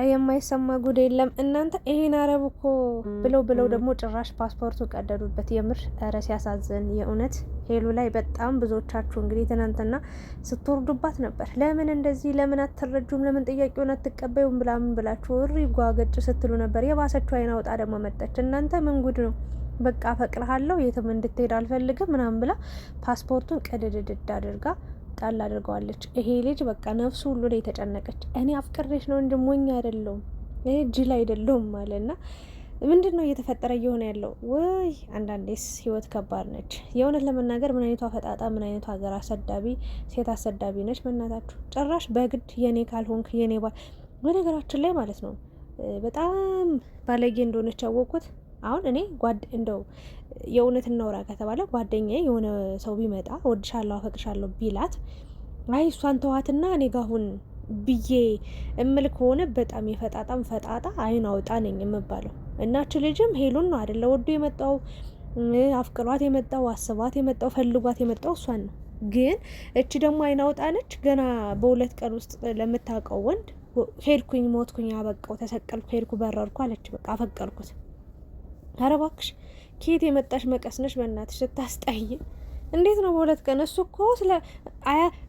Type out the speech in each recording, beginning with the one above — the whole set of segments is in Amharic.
የማይሰማ ጉድ የለም እናንተ። ይሄን አረብ እኮ ብለው ደግሞ ጭራሽ ፓስፖርቱ ቀደዱበት። የምር ኧረ ሲያሳዝን የእውነት ሄሉ ላይ በጣም ብዙዎቻችሁ እንግዲህ ትናንትና ስትወርዱባት ነበር። ለምን እንደዚህ ለምን አትረጁም፣ ለምን ጥያቄውን አትቀበዩም ብላምን ብላችሁ እሪ ጓገጭ ስትሉ ነበር። የባሰችው አይን አውጣ ደግሞ መጣች። እናንተ ምን ጉድ ነው? በቃ ፈቅርሃለሁ የትም እንድትሄድ አልፈልግም ምናምን ብላ ፓስፖርቱን ቀድድድ አድርጋ ጣል አድርገዋለች። ይሄ ልጅ በቃ ነፍሱ ሁሉ ላይ የተጨነቀች እኔ አፍቅሬሽ ነው እንጂ ሞኝ አይደለሁም ጅል አይደለሁም ማለትና ምንድን ነው እየተፈጠረ እየሆነ ያለው? ወይ አንዳንዴስ ህይወት ከባድ ነች። የእውነት ለመናገር ምን አይነቷ ፈጣጣ፣ ምን አይነቷ ሀገር አሰዳቢ ሴት አሰዳቢ ነች። በእናታችሁ ጭራሽ በግድ የኔ ካልሆንክ የኔ ባል። በነገራችን ላይ ማለት ነው በጣም ባለጌ እንደሆነች ያወቅኩት አሁን እኔ እንደው የእውነት እናውራ ከተባለ ጓደኛዬ የሆነ ሰው ቢመጣ ወድሻለሁ አፈቅሻለሁ ቢላት አይ እሷን ተዋትና እኔ ጋር ሁን ብዬ እምል ከሆነ በጣም የፈጣጣም ፈጣጣ አይን አውጣ ነኝ የምባለው። እናች ልጅም ሄሉን ነው አይደለ ወዶ የመጣው አፍቅሯት የመጣው አስባት የመጣው ፈልጓት የመጣው እሷን ነው። ግን እቺ ደግሞ አይን አውጣ ነች። ገና በሁለት ቀን ውስጥ ለምታውቀው ወንድ ሄድኩኝ፣ ሞትኩኝ፣ አበቃው፣ ተሰቀልኩ፣ ሄድኩ፣ በረርኩ አለች። በቃ አፈቀርኩት። ኧረ እባክሽ ከየት የመጣሽ መቀስነሽ? በእናትሽ ስታስጠይ! እንዴት ነው በሁለት ቀን? እሱ እኮ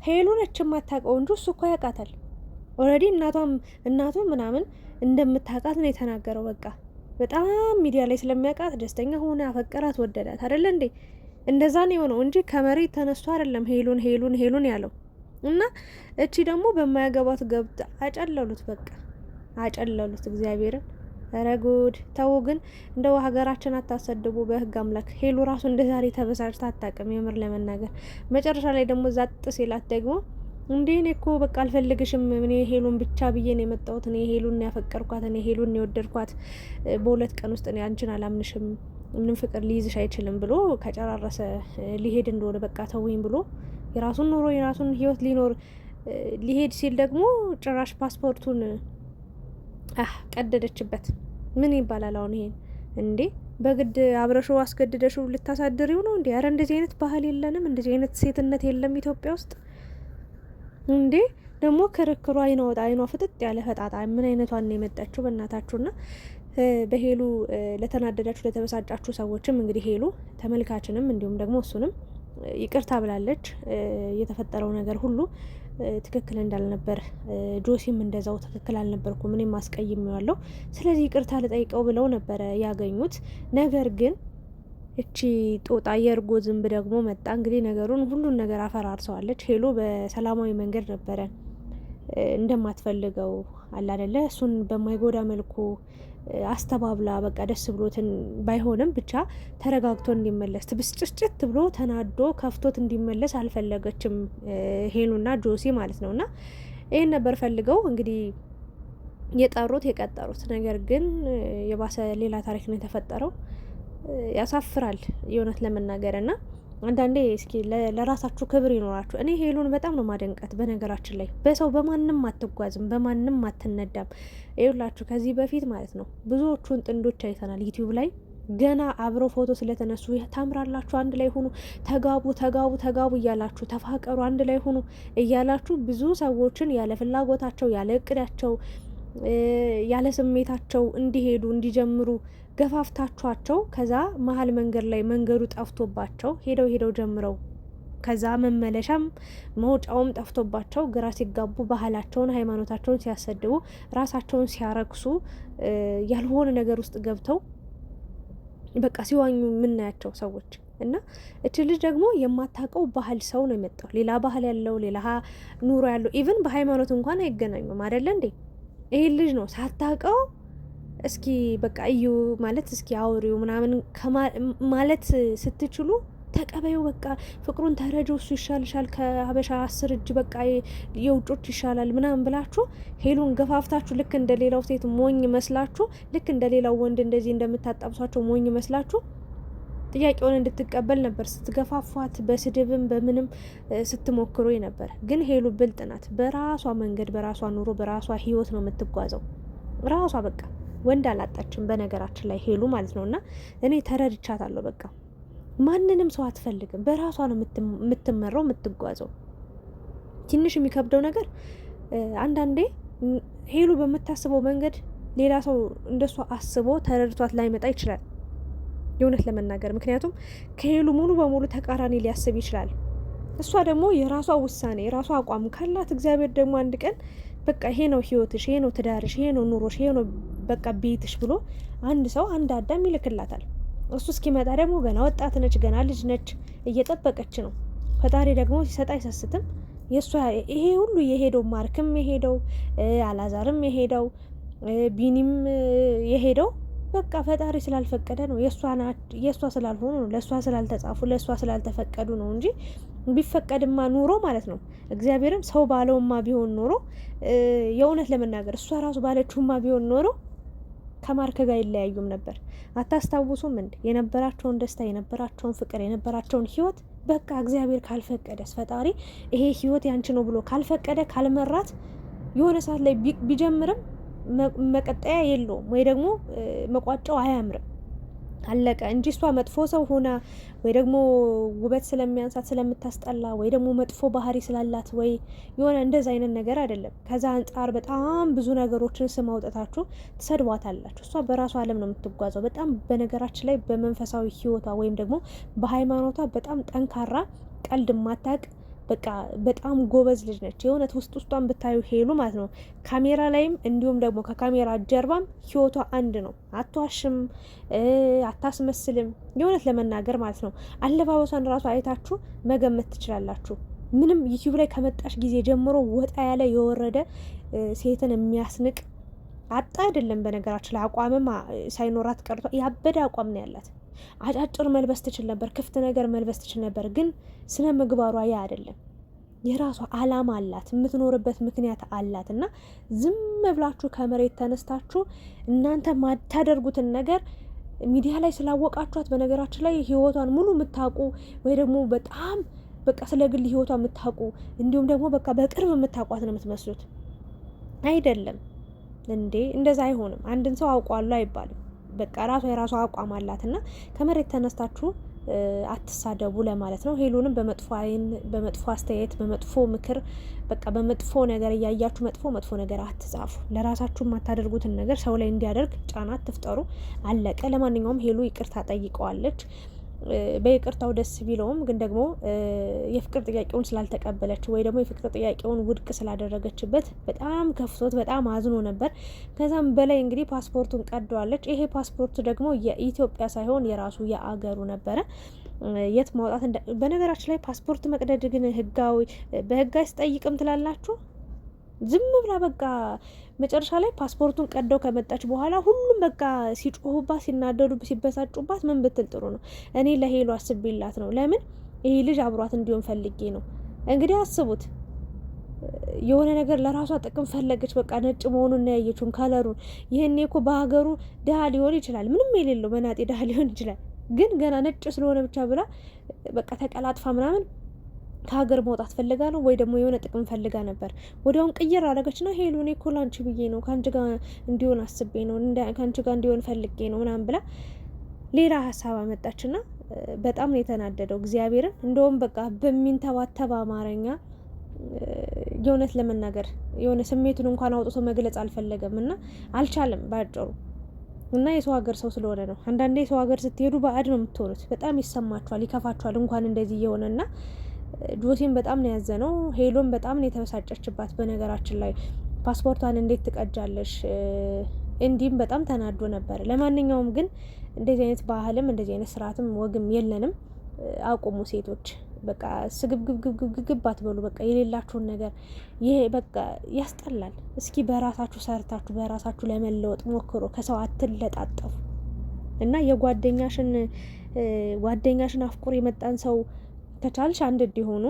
ሄሉ ነች የማታውቀው እንጂ እሱ እኮ ያውቃታል። ኦልሬዲ እናቱ ምናምን እንደምታውቃት ነው የተናገረው። በቃ በጣም ሚዲያ ላይ ስለሚያውቃት ደስተኛ ሆነ፣ አፈቀራት፣ ወደዳት አይደለ እንዴ? እንደዛ ነው የሆነው እንጂ ከመሬት ተነስቶ አይደለም ሄሉን ያለው። እና እቺ ደግሞ በማያገባት ገብታ አጨለሉት። በቃ አጨለሉት እግዚአብሔርን። ኧረ ጉድ ተው ግን እንደው ሀገራችን አታሰድቡ በህግ አምላክ። ሄሉ ራሱ እንደ ዛሬ ተበሳጭታ አታውቅም የምር ለመናገር። መጨረሻ ላይ ደግሞ ዛጥ ሲላት ደግሞ እንዴ እኔ እኮ በቃ አልፈልግሽም፣ እኔ ሄሉን ብቻ ብዬ ነው የመጣሁት፣ እኔ ሄሉን ያፈቀርኳት፣ እኔ ሄሉን የወደድኳት፣ በሁለት ቀን ውስጥ እኔ አንቺን አላምንሽም፣ ምንም ፍቅር ሊይዝሽ አይችልም ብሎ ከጨራረሰ ሊሄድ እንደሆነ በቃ ተውኝ ብሎ የራሱን ኑሮ የራሱን ህይወት ሊሄድ ሲል ደግሞ ጭራሽ ፓስፖርቱን ቀደደችበት። ምን ይባላል አሁን ይሄን? እንዴ በግድ አብረሹ አስገድደሹ ልታሳድሪው ነው እንዴ? አረ እንደዚህ አይነት ባህል የለንም፣ እንደዚህ አይነት ሴትነት የለም ኢትዮጵያ ውስጥ። እንዴ ደግሞ ክርክሩ አይኗ ፍጥጥ ያለ ፈጣጣ ምን አይነቷን ነው የመጣችው? በእናታችሁና በሄሉ ለተናደዳችሁ ለተበሳጫችሁ ሰዎችም እንግዲህ ሄሉ ተመልካችንም እንዲሁም ደግሞ እሱንም ይቅርታ ብላለች። የተፈጠረው ነገር ሁሉ ትክክል እንዳልነበር፣ ጆሲም እንደዛው ትክክል አልነበርኩም እኔም አስቀይሜዋለሁ፣ ስለዚህ ይቅርታ ልጠይቀው ብለው ነበረ ያገኙት። ነገር ግን እቺ ጦጣ የእርጎ ዝንብ ደግሞ መጣ። እንግዲህ ነገሩን ሁሉን ነገር አፈራርሰዋለች። ሄሉ በሰላማዊ መንገድ ነበረ እንደማትፈልገው አለ አይደለ እሱን በማይጎዳ መልኩ አስተባብላ በቃ ደስ ብሎትን ባይሆንም ብቻ ተረጋግቶ እንዲመለስ ትብስጭጭት ብሎ ተናዶ ከፍቶት እንዲመለስ አልፈለገችም ሄሉና ጆሲ ማለት ነውና ይሄን ነበር ፈልገው እንግዲህ የጠሩት የቀጠሩት። ነገር ግን የባሰ ሌላ ታሪክ ነው የተፈጠረው። ያሳፍራል የእውነት ለመናገርና አንዳንዴ እስኪ ለራሳችሁ ክብር ይኖራችሁ። እኔ ሄሉን በጣም ነው ማደንቀት። በነገራችን ላይ በሰው በማንም አትጓዝም፣ በማንም አትነዳም። ይኸውላችሁ ከዚህ በፊት ማለት ነው ብዙዎቹን ጥንዶች አይተናል ዩቲዩብ ላይ ገና አብረው ፎቶ ስለተነሱ ታምራላችሁ፣ አንድ ላይ ሆኑ፣ ተጋቡ እያላችሁ ተፋቀሩ፣ አንድ ላይ ሆኑ እያላችሁ ብዙ ሰዎችን ያለ ፍላጎታቸው ያለ እቅዳቸው ያለ ስሜታቸው እንዲሄዱ እንዲጀምሩ ገፋፍታችኋቸው ከዛ መሀል መንገድ ላይ መንገዱ ጠፍቶባቸው ሄደው ጀምረው ከዛ መመለሻም መውጫውም ጠፍቶባቸው ግራ ሲጋቡ ባህላቸውን ሃይማኖታቸውን ሲያሰድቡ ራሳቸውን ሲያረክሱ ያልሆነ ነገር ውስጥ ገብተው በቃ ሲዋኙ የምናያቸው ሰዎች እና እቺ ልጅ ደግሞ የማታውቀው ባህል ሰው ነው የመጣው። ሌላ ባህል ያለው ሌላ ኑሮ ያለው ኢቭን በሃይማኖት እንኳን አይገናኙም አይደለ እንዴ? ይሄ ልጅ ነው ሳታውቀው እስኪ በቃ እዩ ማለት እስኪ አውሪው ምናምን ማለት ስትችሉ ተቀበዩ፣ በቃ ፍቅሩን ተረጆ፣ እሱ ይሻልሻል ከሀበሻ 10 እጅ በቃ የውጮች ይሻላል ምናምን ብላችሁ ሄሉን ገፋፍታችሁ ልክ እንደ ሌላው ሴት ሞኝ መስላችሁ ልክ እንደ ሌላው ወንድ እንደዚህ እንደምታጣብሷቸው ሞኝ መስላችሁ ጥያቄውን እንድትቀበል ነበር ስትገፋፏት፣ በስድብም በምንም ስትሞክሩ ነበር። ግን ሄሉ ብልጥ ናት። በራሷ መንገድ በራሷ ኑሮ በራሷ ህይወት ነው የምትጓዘው። ራሷ በቃ ወንድ አላጣችም በነገራችን ላይ ሄሉ ማለት ነውና እኔ ተረድቻታለሁ። በቃ ማንንም ሰው አትፈልግም፣ በራሷ ነው የምትመራው የምትጓዘው። ትንሽ የሚከብደው ነገር አንዳንዴ ሄሉ በምታስበው መንገድ ሌላ ሰው እንደሷ አስቦ ተረድቷት ላይመጣ ይችላል የእውነት ለመናገር። ምክንያቱም ከሄሉ ሙሉ በሙሉ ተቃራኒ ሊያስብ ይችላል። እሷ ደግሞ የራሷ ውሳኔ የራሷ አቋም ካላት እግዚአብሔር ደግሞ አንድ ቀን በቃ ይሄ ነው ህይወትሽ፣ ይሄ ነው ትዳርሽ፣ ይሄ ነው ኑሮሽ፣ ይሄ ነው በቃ ቤትሽ ብሎ አንድ ሰው አንድ አዳም ይልክላታል። እሱ እስኪመጣ ደግሞ ገና ወጣት ነች፣ ገና ልጅ ነች፣ እየጠበቀች ነው። ፈጣሪ ደግሞ ሲሰጥ አይሰስትም። የእሷ ይሄ ሁሉ የሄደው ማርክም የሄደው አላዛርም የሄደው ቢኒም የሄደው በቃ ፈጣሪ ስላልፈቀደ ነው። የእሷ ስላልሆኑ ነው፣ ለእሷ ስላልተጻፉ፣ ለእሷ ስላልተፈቀዱ ነው እንጂ ቢፈቀድማ ኑሮ ማለት ነው እግዚአብሔርም ሰው ባለውማ ቢሆን ኖሮ የእውነት ለመናገር እሷ ራሱ ባለችውማ ቢሆን ኖሮ ከማርክ ጋር ይለያዩም ነበር። አታስታውሱም እንዴ የነበራቸውን ደስታ፣ የነበራቸውን ፍቅር፣ የነበራቸውን ህይወት በቃ እግዚአብሔር ካልፈቀደስ ፈጣሪ ይሄ ህይወት ያንቺ ነው ብሎ ካልፈቀደ ካልመራት የሆነ ሰዓት ላይ ቢጀምርም መቀጠያ የለውም ወይ ደግሞ መቋጫው አያምርም። አለቀ እንጂ እሷ መጥፎ ሰው ሆና ወይ ደግሞ ውበት ስለሚያንሳት ስለምታስጠላ ወይ ደግሞ መጥፎ ባህሪ ስላላት ወይ የሆነ እንደዛ አይነት ነገር አይደለም። ከዛ አንጻር በጣም ብዙ ነገሮችን ስም አውጥታችሁ ትሰድቧታላችሁ። እሷ በራሷ ዓለም ነው የምትጓዘው። በጣም በነገራችን ላይ በመንፈሳዊ ህይወቷ ወይም ደግሞ በሃይማኖቷ በጣም ጠንካራ ቀልድ ማታቅ በቃ በጣም ጎበዝ ልጅ ነች። የእውነት ውስጧን ብታዩ ሄሉ ማለት ነው ካሜራ ላይም እንዲሁም ደግሞ ከካሜራ ጀርባም ህይወቷ አንድ ነው። አትዋሽም፣ አታስመስልም። የእውነት ለመናገር ማለት ነው አለባበሷን ራሱ አይታችሁ መገመት ትችላላችሁ። ምንም ዩቲዩብ ላይ ከመጣሽ ጊዜ ጀምሮ ወጣ ያለ የወረደ ሴትን የሚያስንቅ አጣ አይደለም። በነገራችን ላይ አቋምም ሳይኖራት ቀርቷ ያበደ አቋም ነው ያላት። አጫጭር መልበስ ትችል ነበር፣ ክፍት ነገር መልበስ ትችል ነበር። ግን ስነ ምግባሯ ያ አይደለም። የራሷ አላማ አላት፣ የምትኖርበት ምክንያት አላት። እና ዝም ብላችሁ ከመሬት ተነስታችሁ እናንተ ማታደርጉትን ነገር ሚዲያ ላይ ስላወቃችኋት፣ በነገራችን ላይ ህይወቷን ሙሉ የምታውቁ ወይ ደግሞ በጣም በቃ ስለ ግል ህይወቷ የምታውቁ እንዲሁም ደግሞ በቃ በቅርብ የምታውቋት ነው የምትመስሉት። አይደለም እንዴ እንደዛ አይሆንም። አንድን ሰው አውቋሉ አይባልም። በቃ ራሷ የራሷ አቋም አላትና ከመሬት ተነስታችሁ አትሳደቡ ለማለት ነው። ሄሉንም በመጥፎ አይን፣ በመጥፎ አስተያየት፣ በመጥፎ ምክር በቃ በመጥፎ ነገር እያያችሁ መጥፎ ነገር አትጻፉ። ለራሳችሁ የማታደርጉትን ነገር ሰው ላይ እንዲያደርግ ጫና አትፍጠሩ። አለቀ። ለማንኛውም ሄሉ ይቅርታ ጠይቀዋለች። በይቅርታው ደስ ቢለውም ግን ደግሞ የፍቅር ጥያቄውን ስላልተቀበለችው ወይ ደግሞ የፍቅር ጥያቄውን ውድቅ ስላደረገችበት በጣም ከፍቶት በጣም አዝኖ ነበር። ከዛም በላይ እንግዲህ ፓስፖርቱን ቀደዋለች። ይሄ ፓስፖርት ደግሞ የኢትዮጵያ ሳይሆን የራሱ የአገሩ ነበረ። የት ማውጣት በነገራችን ላይ ፓስፖርት መቅደድ ግን በህግ አይስጠይቅም ትላላችሁ? ዝም ብላ በቃ መጨረሻ ላይ ፓስፖርቱን ቀደው ከመጣች በኋላ ሁሉም በቃ ሲጮሁባት፣ ሲናደዱ፣ ሲበሳጩባት ምን ብትል ጥሩ ነው? እኔ ለሄሉ አስቤላት ነው። ለምን ይሄ ልጅ አብሯት እንዲሆን ፈልጌ ነው። እንግዲህ አስቡት፣ የሆነ ነገር ለራሷ ጥቅም ፈለገች። በቃ ነጭ መሆኑን ነው ያየችውን ከለሩን። ይህኔ እኮ በሀገሩ ድሀ ሊሆን ይችላል፣ ምንም የሌለው መናጤ ድሀ ሊሆን ይችላል። ግን ገና ነጭ ስለሆነ ብቻ ብላ በቃ ተቀላጥፋ ምናምን ከሀገር መውጣት ፈልጋ ነው ወይ ደግሞ የሆነ ጥቅም ፈልጋ ነበር። ወዲያውን ቅይር አደረገች ና ሄሉ እኔ እኮ ላንቺ ብዬ ነው፣ ከአንቺ ጋር እንዲሆን አስቤ ነው፣ ከአንቺ ጋር እንዲሆን ፈልጌ ነው ምናምን ብላ ሌላ ሀሳብ አመጣች ና በጣም ነው የተናደደው እግዚአብሔርን። እንደውም በቃ በሚንተባተባ አማርኛ የእውነት ለመናገር የሆነ ስሜቱን እንኳን አውጥቶ መግለጽ አልፈለገም እና አልቻለም ባጭሩ። እና የሰው ሀገር ሰው ስለሆነ ነው። አንዳንዴ የሰው ሀገር ስትሄዱ ባዕድ ነው የምትሆኑት። በጣም ይሰማችኋል፣ ይከፋችኋል። እንኳን እንደዚህ እየሆነና ጆሲም በጣም ነው ያዘነው። ሄሎም በጣም ነው የተበሳጨችባት። በነገራችን ላይ ፓስፖርቷን እንዴት ትቀጃለሽ? እንዲህም በጣም ተናዶ ነበር። ለማንኛውም ግን እንደዚህ አይነት ባህልም እንደዚህ አይነት ስርዓትም ወግም የለንም። አቁሙ ሴቶች፣ በቃ ስግብግብግብግብ አትበሉ። በቃ የሌላችሁን ነገር ይሄ በቃ ያስጠላል። እስኪ በራሳችሁ ሰርታችሁ በራሳችሁ ለመለወጥ ሞክሮ ከሰው አትለጣጠፉ እና ጓደኛሽን አፍቁር የመጣን ሰው ከቻልሽ አንድ እንዲሆኑ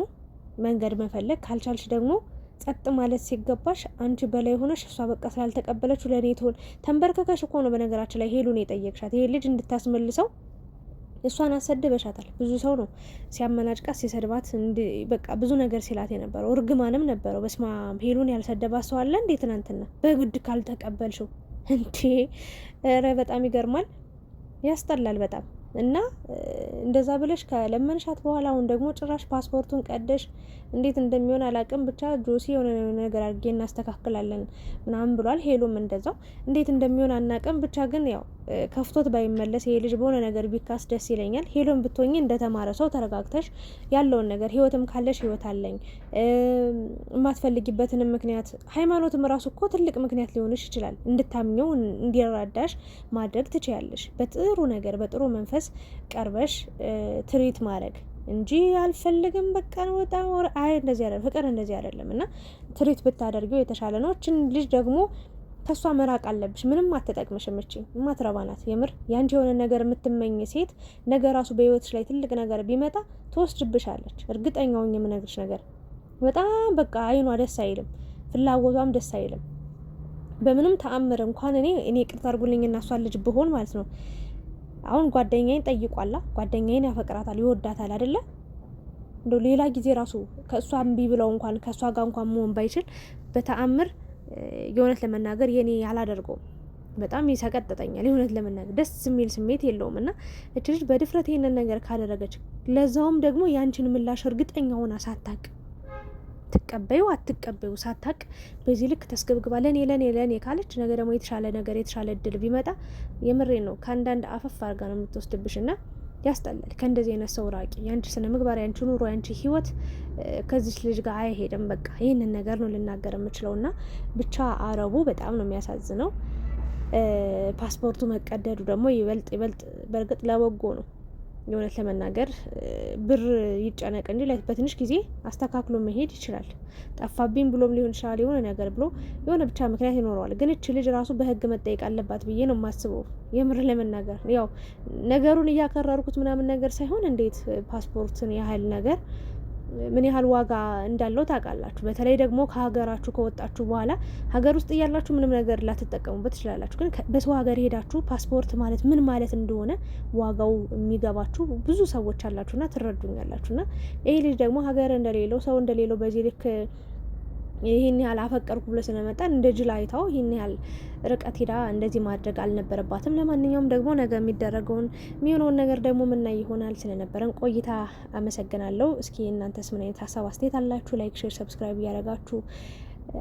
መንገድ መፈለግ፣ ካልቻልሽ ደግሞ ጸጥ ማለት ሲገባሽ አንቺ በላይ ሆነሽ እሷ በቃ ስላልተቀበለችው ለኔ ትሆን ተንበርከከሽ እኮ ነው። በነገራችን ላይ ሄሉን የጠየቅሻት ይሄ ልጅ እንድታስመልሰው እሷን አሰድበሻታል። ብዙ ሰው ነው ሲያመናጭቃት ሲሰድባት በቃ ብዙ ነገር ሲላት የነበረው እርግማንም ነበረው። በስማም ሄሉን ያልሰደባት ሰው አለ እንዴ? ትናንትና በግድ ካልተቀበልሽው እንዴ! ኧረ በጣም ይገርማል፣ ያስጠላል በጣም እና እንደዛ ብለሽ ከለመንሻት በኋላ አሁን ደግሞ ጭራሽ ፓስፖርቱን ቀደሽ እንዴት እንደሚሆን አላቅም። ብቻ ጆሲ የሆነ ነገር አድርጌ እናስተካክላለን ምናምን ብሏል። ሄሎም እንደዛው እንዴት እንደሚሆን አናቅም። ብቻ ግን ያው ከፍቶት ባይመለስ ይሄ ልጅ በሆነ ነገር ቢካስ ደስ ይለኛል። ሄሎም ብትሆኚ እንደተማረ ሰው ተረጋግተሽ ያለውን ነገር ህይወትም ካለሽ ህይወት አለኝ የማትፈልጊበትንም ምክንያት ሃይማኖትም ራሱ እኮ ትልቅ ምክንያት ሊሆንሽ ይችላል። እንድታምኘው እንዲረዳሽ ማድረግ ትችያለሽ። በጥሩ ነገር በጥሩ መንፈስ ቀርበሽ ትሪት ማድረግ እንጂ አልፈልግም በቃ ነው በጣም አይ እንደዚህ አይደለም ፍቅር እንደዚህ አይደለም። እና ትሪት ብታደርገው የተሻለ ነው። እችን ልጅ ደግሞ ከሷ መራቅ አለብሽ። ምንም አትጠቅምሽም። እቺ ማትረባናት የምር ያንቺ የሆነ ነገር የምትመኝ ሴት ነገ ራሱ በህይወትሽ ላይ ትልቅ ነገር ቢመጣ ትወስድብሻለች። እርግጠኛውን የምነግርሽ ነገር በጣም በቃ አይኗ ደስ አይልም፣ ፍላጎቷም ደስ አይልም። በምንም ተአምር እንኳን እኔ ቅርታ አድርጉልኝና እሷ ልጅ ብሆን ማለት ነው አሁን ጓደኛዬን ጠይቋላ። ጓደኛዬን ያፈቅራታል፣ ይወዳታል አይደለ? እንደው ሌላ ጊዜ ራሱ ከእሷ እምቢ ብለው እንኳን ከእሷ ጋር እንኳን መሆን ባይችል በተአምር የእውነት ለመናገር የኔ አላደርገውም። በጣም ይሰቀጥጠኛል። የእውነት ለመናገር ደስ የሚል ስሜት የለውም። እና እቺ ልጅ በድፍረት ይሄንን ነገር ካደረገች ለዛውም ደግሞ ያንቺን ምላሽ እርግጠኛ ሆና ሳታቅ ትቀበዩ አትቀበዩ ሳታቅ በዚህ ልክ ተስገብግባ ለኔ ካለች ነገ ደግሞ የተሻለ ነገር የተሻለ እድል ቢመጣ የምሬ ነው ከአንዳንድ አፈፍ አርጋ ነው የምትወስድብሽና ያስጠላል። ከእንደዚህ አይነት ሰው ራቂ። ያንቺ ስነ ምግባር፣ ያንቺ ኑሮ፣ ያንቺ ህይወት ከዚች ልጅ ጋር አይሄድም። በቃ ይህንን ነገር ነው ልናገር የምችለውና ብቻ አረቡ በጣም ነው የሚያሳዝነው። ፓስፖርቱ መቀደዱ ደግሞ ይበልጥ በእርግጥ ለበጎ ነው። የእውነት ለመናገር ብር ይጨነቅ እንጂ በትንሽ ጊዜ አስተካክሎ መሄድ ይችላል። ጠፋብኝ ብሎም ሊሆን ይችላል የሆነ ነገር ብሎ የሆነ ብቻ ምክንያት ይኖረዋል። ግን እቺ ልጅ ራሱ በህግ መጠየቅ አለባት ብዬ ነው የማስበው። የምር ለመናገር ያው ነገሩን እያከረርኩት ምናምን ነገር ሳይሆን እንዴት ፓስፖርትን ያህል ነገር ምን ያህል ዋጋ እንዳለው ታውቃላችሁ። በተለይ ደግሞ ከሀገራችሁ ከወጣችሁ በኋላ ሀገር ውስጥ እያላችሁ ምንም ነገር ላትጠቀሙበት ትችላላችሁ። ግን በሰው ሀገር ሄዳችሁ ፓስፖርት ማለት ምን ማለት እንደሆነ ዋጋው የሚገባችሁ ብዙ ሰዎች አላችሁና ትረዱኛላችሁና ይሄ ልጅ ደግሞ ሀገር እንደሌለው ሰው እንደሌለው በዚህ ልክ ይህን ያህል አፈቀርኩ ብሎ ስለመጣ እንደ ጅል አይታው ይህን ያህል ርቀት ሄዳ እንደዚህ ማድረግ አልነበረባትም። ለማንኛውም ደግሞ ነገ የሚሆነውን ነገር ደግሞ ምናይ ይሆናል። ስለነበረን ቆይታ አመሰግናለሁ። እስኪ እናንተስ ምን አይነት ሀሳብ አስተያየት አላችሁ? ላይክ፣ ሼር፣ ሰብስክራይብ እያደረጋችሁ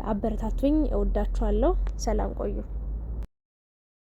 አበረታቱኝ። እወዳችኋለሁ። ሰላም ቆዩ።